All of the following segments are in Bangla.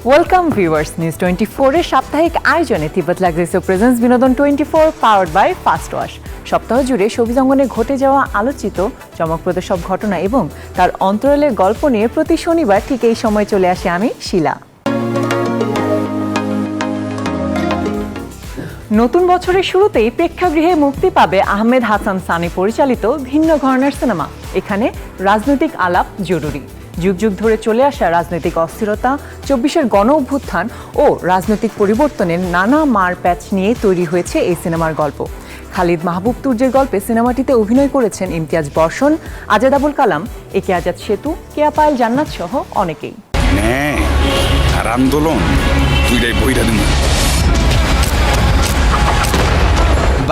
ওয়েলকাম ভিউয়ার্স, নিউজ 24 এর সাপ্তাহিক আয়োজনে তিব্বত লাগছে প্রেজেন্স বিনোদন 24 পাওয়ার্ড বাই ফাস্ট ওয়াশ। সপ্তাহ জুড়ে শোবিজ অঙ্গনে ঘটে যাওয়া আলোচিত চমকপ্রদ সব ঘটনা এবং তার অন্তরালের গল্প নিয়ে প্রতি শনিবার ঠিক এই সময় চলে আসে আমি শিলা। নতুন বছরের শুরুতেই প্রেক্ষাগৃহে মুক্তি পাবে আহমেদ হাসান সানি পরিচালিত ভিন্ন ঘরানার সিনেমা। এখানে রাজনৈতিক আলাপ জরুরি। যুগ যুগ ধরে চলে আসা রাজনৈতিক অস্থিরতা, 24-এর গণ অভ্যুত্থান ও রাজনৈতিক পরিবর্তনের নানা মারপ্যাচ নিয়ে তৈরি হয়েছে এই সিনেমার গল্প। খালিদ মাহবুব তুর্যের গল্পে সিনেমাটিতে অভিনয় করেছেন ইমতিয়াজ বর্ষণ, আজাদ আবুল কালাম, একে আজাদ সেতু, কেয়া পায়েল জান্নাত সহ অনেকেই। আর আন্দোলন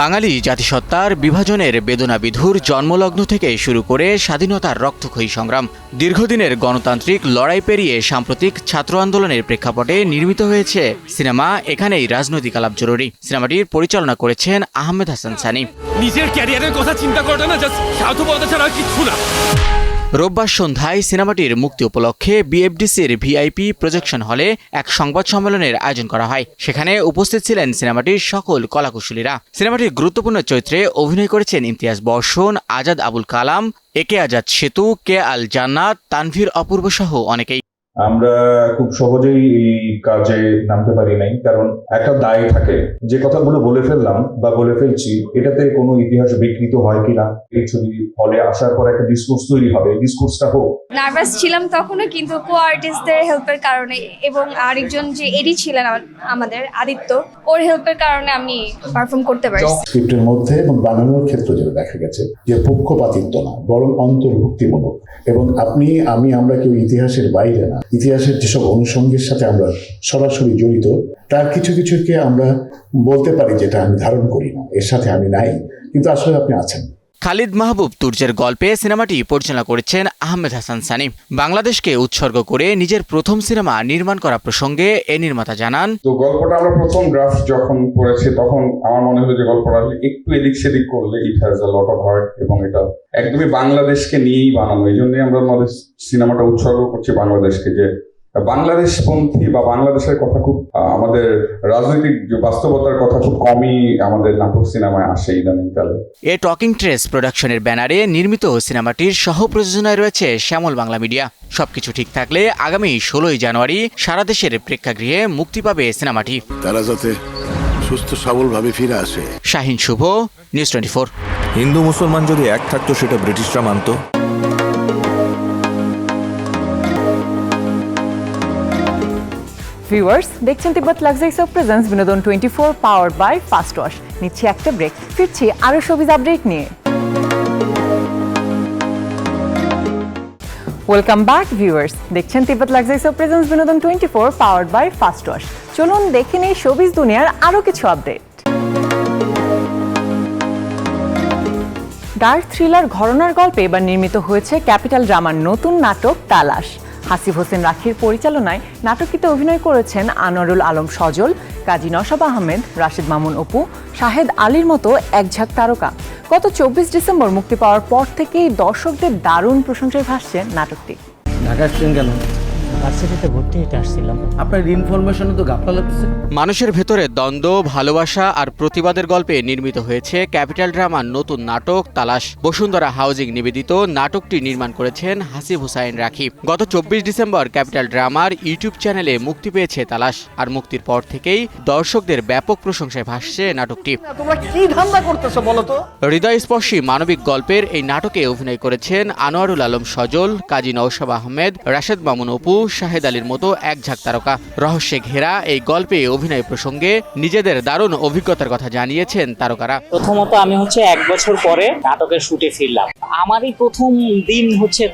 বাঙালি জাতিসত্তার বিভাজনের বেদনাবিধুর জন্মলগ্ন থেকে শুরু করে স্বাধীনতার রক্তক্ষয়ী সংগ্রাম, দীর্ঘদিনের গণতান্ত্রিক লড়াই পেরিয়ে সাম্প্রতিক ছাত্র আন্দোলনের প্রেক্ষাপটে নির্মিত হয়েছে সিনেমা এখানেই রাজনৈতিক আলাপ জরুরি। সিনেমাটির পরিচালনা করেছেন আহমেদ হাসান সানি। নিজের ক্যারিয়ারের কথা চিন্তা করাটা না জাস্ট স্বার্থপরতা ছাড়া কিছু না। রোববার সন্ধ্যায় সিনেমাটির মুক্তি উপলক্ষে বিএফডিসির ভিআইপি প্রজেকশন হলে এক সংবাদ সম্মেলনের আয়োজন করা হয়। সেখানে উপস্থিত ছিলেন সিনেমাটির সকল কলাকুশলীরা। সিনেমাটির গুরুত্বপূর্ণ চরিত্রে অভিনয় করেছেন ইমতিয়াজ বর্ষণ, আজাদ আবুল কালাম, একে আজাদ সেতু, কে আল জান্নাত, তানভীর অপূর্ব সহ অনেকেই। আমরা খুব সহজেই এই কাজে নামতে পারি নাই, কারণ একটা দায় থাকে। যে কথাগুলো বলে ফেললাম বা বলে ফেলছি, এটাতে কোনো ইতিহাস বিকৃত হয় কিনা, এই ছবি হলে আসার পর একটা ডিসকোর্স তৈরি হবে, ডিসকোর্সটা হোক। নার্ভাস ছিলাম তখনও, কিন্তু কো আর্টিস্টদের হেল্পের কারণে এবং আরেকজন যে এডি ছিলেন আমাদের আদিত্য, ওর হেল্পের কারণে আমি পারফর্ম করতে পারছি। স্ক্রিপ্টের মধ্যে এবং বানানোর ক্ষেত্রে যেটা দেখা গেছে যে পক্ষপাতিত্ব না, বরং অন্তর্ভুক্তিমূলক। এবং আমরা কেউ ইতিহাসের বাইরে না, ইতিহাসের যেসব অনুষঙ্গের সাথে আমরা সরাসরি জড়িত, তার কিছু কিছুকে আমরা বলতে পারি যেটা আমি ধারণ করি না, এর সাথে আমি নাই, কিন্তু আসলে আপনি আছেন। খালিদ মাহবুব তুর্যের গল্পে সিনেমাটি পরিচালনা করেছেন আহমেদ হাসান সানি। বাংলাদেশকে উৎসর্গ করে নিজের প্রথম সিনেমা নির্মাণ করা প্রসঙ্গে এ নির্মাতা জানান, তো গল্পটা আমরা প্রথম ড্রাফট যখন পড়েছি তখন আমার মনে হলো যে গল্পটা একটু এদিক সেদিক করলে it has a lot of heart, এবং এটা একদমই বাংলাদেশকে নিয়েই বানানো। এই জন্যই আমরা আমাদের সিনেমাটা উৎসর্গ করছি বাংলাদেশকে, যে বাংলাদেশপন্থী বা বাংলাদেশের কথা খুব, আমাদের রাজনৈতিক বাস্তবতার কথা খুব কমই আমাদের নাটক সিনেমায় আসে ইদানিংকালে। এ টকিং ট্রেস প্রোডাকশনের ব্যানারে নির্মিত সিনেমাটির সহ প্রযোজনায় রয়েছে শ্যামল বাংলা মিডিয়া। সবকিছু ঠিক থাকলে আগামী 16 জানুয়ারি সারা দেশের প্রেক্ষাগৃহে মুক্তি পাবে সিনেমাটি। তারা যাতে সুস্থ সবলভাবে ফিরে আসে। শাহিন শুভ, নিউজ 24। হিন্দু মুসলমান যদি এক থাকতো সেটা ব্রিটিশরা মানত। ভিউয়ার্স, দেখছেন তিব্বত লাগছে প্রেজেন্স বিনোদন 24 পাওয়ার্ড বাই ফাস্ট ওয়াশ। নিচ্ছি একটা ব্রেক, ফিরছি আরো শোবিজ আপডেট নিয়ে। ওয়েলকাম ব্যাক ভিউয়ার্স, দেখছেন তিব্বত লাগছে প্রেজেন্স বিনোদন 24 পাওয়ার্ড বাই ফাস্ট ওয়াশ। চলুন দেখে নিই শোবিজ দুনিয়ার আরো কিছু আপডেট। ডার্ক থ্রিলার ঘরানার গল্পে এবার নির্মিত হয়েছে ক্যাপিটাল ড্রামার নতুন নাটক তালাশ। হাসিব হোসেন রাখির পরিচালনায় নাটকটিতে অভিনয় করেছেন আনোয়ারুল আলম সজল, কাজী নওশাব আহমেদ, রাশেদ মামুন অপু, শাহেদ আলীর মতো একঝাঁক তারকা। গত 24 ডিসেম্বর মুক্তি পাওয়ার পর থেকেই দর্শকদের দারুণ প্রশংসায় ভাসছে নাটকটি। ঢাকা আসছেন কেন? ভার্সিটিতে ভর্তি হতে আসছিলাম। আপনার ইনফরমেশনে তো গাফলা লাগছে। মানুষের ভেতরে দ্বন্দ্ব, ভালোবাসা আর প্রতিবাদের গল্পে নির্মিত হয়েছে ক্যাপিটাল ড্রামার নতুন নাটক তালাশ। বসুন্ধরা হাউজিং নিবেদিত নাটকটি নির্মাণ করেছেন হাসিব হোসাইন রাখি। গত 24 ডিসেম্বর ক্যাপিটাল ড্রামার ইউটিউব চ্যানেলে মুক্তি পেয়েছে তালাশ। আর মুক্তির পর থেকেই দর্শকদের ব্যাপক প্রশংসায় ভাসছে নাটকটি। তোমরা কি ধান্দা করতেছো বলো তো? হৃদয়স্পর্শী মানবিক গল্পের এই নাটকে অভিনয় করেছেন আনোয়ারুল আলম সজল, কাজী নওশাব আহমেদ, রাশেদ মামুন অপু, শাহেদ আলীর মতো একঝাঁক তারকা। রহস্যে ঘেরা এই গল্পে অভিনয় প্রসঙ্গে নিজেদের দারুণ অভিজ্ঞতার কথা জানিয়েছেন তারকারা। প্রথমত আমি 1 বছর পরে নাটকের শুটে ফিরলাম। আমারই প্রথম দিন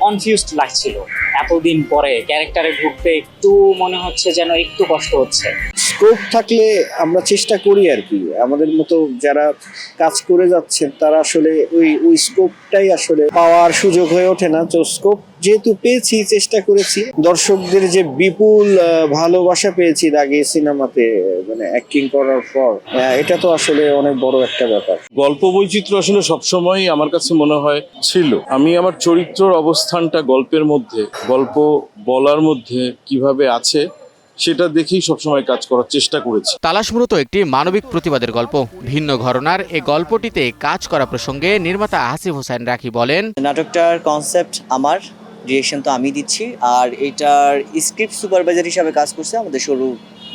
কনফিউজড লাগছিল। এতদিন পরে ক্যারেক্টারে ঢুকতে একটু মনে হচ্ছে যেন একটু কষ্ট হচ্ছে। স্কোপ থাকলে আমরা চেষ্টা করি আর কি, আমাদের মতো যারা কাজ করে যাচ্ছেন তারা আসলে ওই স্কোপটাই আসলে পাওয়ার সুযোগ হয়ে ওঠে না। তো স্কোপ যেহেতু পেয়েছি, চেষ্টা করেছি। দর্শকদের যে বিপুল ভালোবাসা পেয়েছি দাগি সিনেমাতে, মানে অ্যাক্টিং করার পর, এটা তো আসলে অনেক বড় একটা ব্যাপার। গল্প বৈচিত্র্য আসলে সবসময় আমার কাছে মনে হয় ছিল। আমি আমার চরিত্রের অবস্থানটা গল্পের মধ্যে, গল্প বলার মধ্যে কিভাবে আছে সেটা দেখেই সবসময় কাজ করার চেষ্টা করেছি। তালাশ মূলত একটি মানবিক প্রতিবাদের গল্প। ভিন্ন ঘরানার এই গল্পটিতে কাজ করা প্রসঙ্গে নির্মাতা আসিফ হোসেন রাখি বলেন, নাটকটার কনসেপ্ট আমার, ডিরেকশন তো আমি দিচ্ছি, আর এটার স্ক্রিপ্ট সুপারভাইজার হিসাবে কাজ করছে আমাদের সরু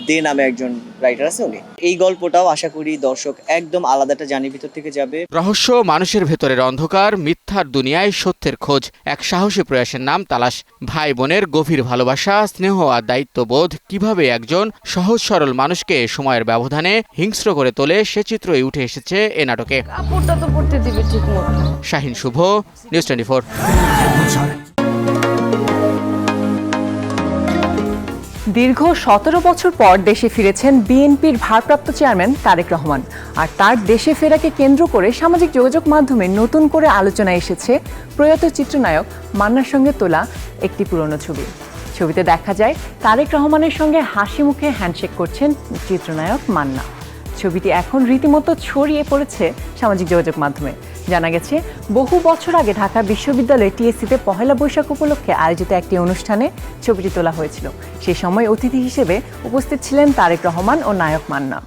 দে নামে একজন রাইটার আছে উনি। এই গল্পটাও আশা করি দর্শক একদম আলাদা একটা জার্নির ভিতর থেকে যাবে। রহস্য, মানুষের ভেতরের অন্ধকার, মিথ্যার দুনিয়ায় সত্যের খোঁজ, এক সাহসী প্রয়াসের নাম তালাশ। ভাই বোনের গভীর ভালোবাসা, স্নেহ আর দায়িত্ববোধ কিভাবে একজন সহজ সরল মানুষকে সময়ের ব্যবধানে হিংস্র করে তোলে, সে চিত্রই উঠে এসেছে এ নাটকে। শাহিন শুভ, নিউজ 24। দীর্ঘ 17 বছর পর দেশে ফিরেছেন বিএনপির ভারপ্রাপ্ত চেয়ারম্যান তারেক রহমান। আর তার দেশে ফেরাকে কেন্দ্র করে সামাজিক যোগাযোগ মাধ্যমে নতুন করে আলোচনায় এসেছে প্রয়াত চিত্রনায়ক মান্নার সঙ্গে তোলা একটি পুরনো ছবি। ছবিতে দেখা যায় তারেক রহমানের সঙ্গে হাসি মুখে হ্যান্ডশেক করছেন চিত্রনায়ক মান্না। ছবিটি এখন রীতিমতো ছড়িয়ে পড়েছে সামাজিক যোগাযোগ মাধ্যমে। জানা গেছে, বহু বছর আগে ঢাকা বিশ্ববিদ্যালয়ে টিএসসিতে পহেলা বৈশাখ উপলক্ষে আয়োজিত একটি অনুষ্ঠানে ছবিটি তোলা হয়েছিল। সে সময় অতিথি হিসেবে উপস্থিত ছিলেন তারেক রহমান ও নায়ক মান্না।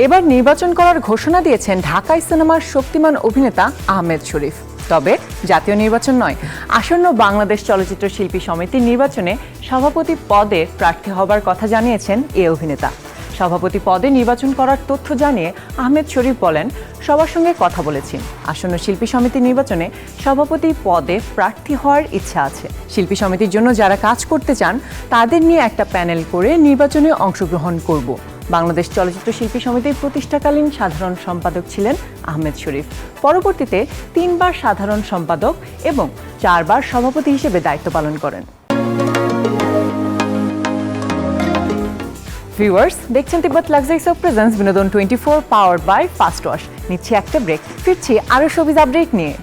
এবার নির্বাচন করার ঘোষণা দিয়েছেন ঢাকাই সিনেমার শক্তিমান অভিনেতা আহমেদ শরীফ। তবে জাতীয় নির্বাচন নয়, আসন্ন বাংলাদেশ চলচ্চিত্র শিল্পী সমিতির নির্বাচনে সভাপতি পদে প্রার্থী হবার কথা জানিয়েছেন এই অভিনেতা। সভাপতি পদে নির্বাচন করার তথ্য জানিয়ে আহমেদ শরীফ বলেন, সবার সঙ্গে কথা বলেছি। আসন্ন শিল্পী সমিতির নির্বাচনে সভাপতি পদে প্রার্থী হওয়ার ইচ্ছা আছে। শিল্পী সমিতির জন্য যারা কাজ করতে চান তাদের নিয়ে একটা প্যানেল করে নির্বাচনে অংশগ্রহণ করব। বাংলাদেশ চলচ্চিত্র শিল্পী সমিতির প্রতিষ্ঠাকালীন সাধারণ সম্পাদক ছিলেন আহমেদ শরীফ। পরবর্তীতে 3 বার সাধারণ সম্পাদক এবং 4 বার সভাপতি হিসেবে দায়িত্ব পালন করেন। ভিউয়ার্স, দেখছেন তিব্বত লাক্সারি সোপ প্রেজেন্স বিনোদন 24 পাওয়ার্ড বাই ফাস্ট ওয়াশ। নিচ্ছি একটা ব্রেক, ফিরছি আরো শোবিজ আপডেট নিয়ে।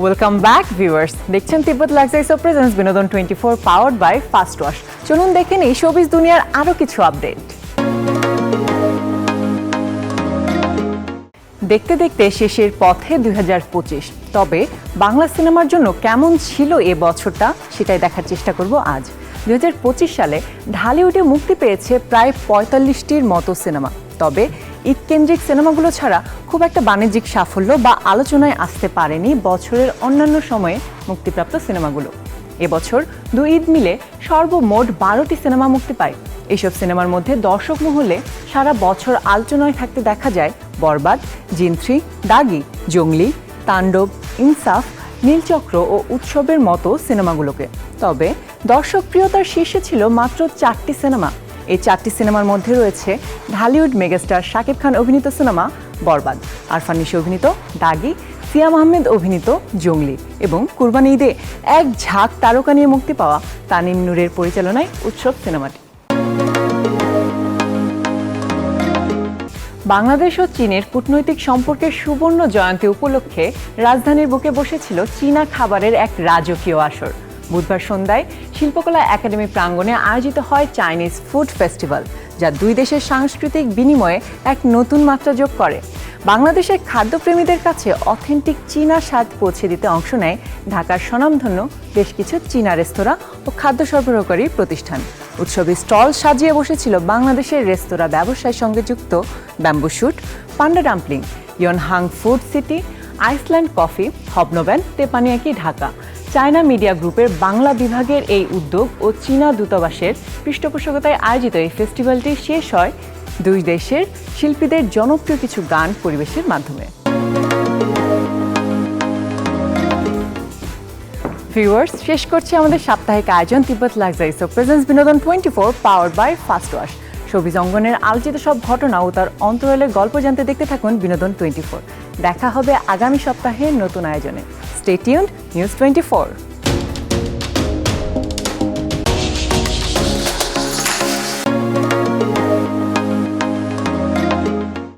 ওয়েলকাম ব্যাক ভিউয়ার্স, দেখছেন তিব্বত লাক্সারি সোপ প্রেজেন্স বিনোদন 24 পাওয়ার্ড বাই ফাস্ট ওয়াশ। চলুন দেখে নিই শোবিজ দুনিয়ার আরো কিছু আপডেট। দেখতে দেখতে শেষের পথে 2025। তবে বাংলা সিনেমার জন্য কেমন ছিল এ বছরটা সেটাই দেখার চেষ্টা করব আজ। 2025 সালে ঢালিউডে মুক্তি পেয়েছে প্রায় 45টির মতো সিনেমা। তবে ঈদকেন্দ্রিক সিনেমাগুলো ছাড়া খুব একটা বাণিজ্যিক সাফল্য বা আলোচনায় আসতে পারেনি বছরের অন্যান্য সময়ে মুক্তিপ্রাপ্ত সিনেমাগুলো। এবছর 2 ঈদ মিলে সর্বমোট 12টি সিনেমা মুক্তি পায়। এইসব সিনেমার মধ্যে দর্শক মহলে সারা বছর আলোচনায় থাকতে দেখা যায় বরবাদ, জিন 3, দাগি, জঙ্গলি, তাণ্ডব, ইনসাফ, নীলচক্র ও উৎসবের মতো সিনেমাগুলোকে। তবে দর্শক প্রিয়তার শীর্ষে ছিল মাত্র 4টি সিনেমা। এই 4টি সিনেমার মধ্যে রয়েছে ঢালিউড মেগাস্টার শাকিব খান অভিনীত সিনেমা বরবাদ, আরফান নিশো অভিনীত দাগি, সিয়াম আহমেদ অভিনীত জঙ্গলি এবং কুরবানি ঈদে এক ঝাঁক তারকা নিয়ে মুক্তি পাওয়া তানিম নূরের পরিচালনায় উৎসব সিনেমাটি। বাংলাদেশ ও চীনের কূটনৈতিক সম্পর্কের সুবর্ণ জয়ন্তী উপলক্ষে রাজধানীর বুকে বসেছিল চীনা খাবারের এক রাজকীয় আসর। বুধবার সন্ধ্যায় শিল্পকলা একাডেমি প্রাঙ্গণে আয়োজিত হয় চাইনিজ ফুড ফেস্টিভ্যাল, যা 2 দেশের সাংস্কৃতিক বিনিময়ে এক নতুন মাত্রা যোগ করে। বাংলাদেশের খাদ্যপ্রেমীদের কাছে অথেন্টিক চীনা স্বাদ পৌঁছে দিতে অংশ নেয় ঢাকার স্বনামধন্য বেশ কিছু চীনা রেস্তোরাঁ ও খাদ্য সরবরাহকারী প্রতিষ্ঠান। উৎসবে স্টল সাজিয়ে বসেছিল বাংলাদেশের রেস্তোরাঁ ব্যবসায়ের সঙ্গে যুক্ত ব্যাম্বু শুট, পান্ডা ডাম্পলিং, ইয়নহাং ফুড সিটি, আইসল্যান্ড কফি, হবনবেন, তেপানিয়াকি ঢাকা। চায়না মিডিয়া গ্রুপের বাংলা বিভাগের এই উদ্যোগ ও চীনা দূতাবাসের পৃষ্ঠপোষকতায় আয়োজিত এই ফেস্টিভ্যালটি শেষ হয় 2 দেশের শিল্পীদের জনপ্রিয় কিছু গান পরিবেশের মাধ্যমে। ভিউয়ার্স, শেষ করছি আমাদের সাপ্তাহিক আয়োজন তিব্বত লাক্সারি সোপ প্রেজেন্স বিনোদন 24 powered by fast wash. Showbiz অঙ্গনের আলোচিত সব ঘটনা ও তার অন্তরালের গল্প জানতে দেখতে থাকুন বিনোদন 24। দেখা হবে আগামী সপ্তাহে নতুন আয়োজনে। Stay tuned, news 24।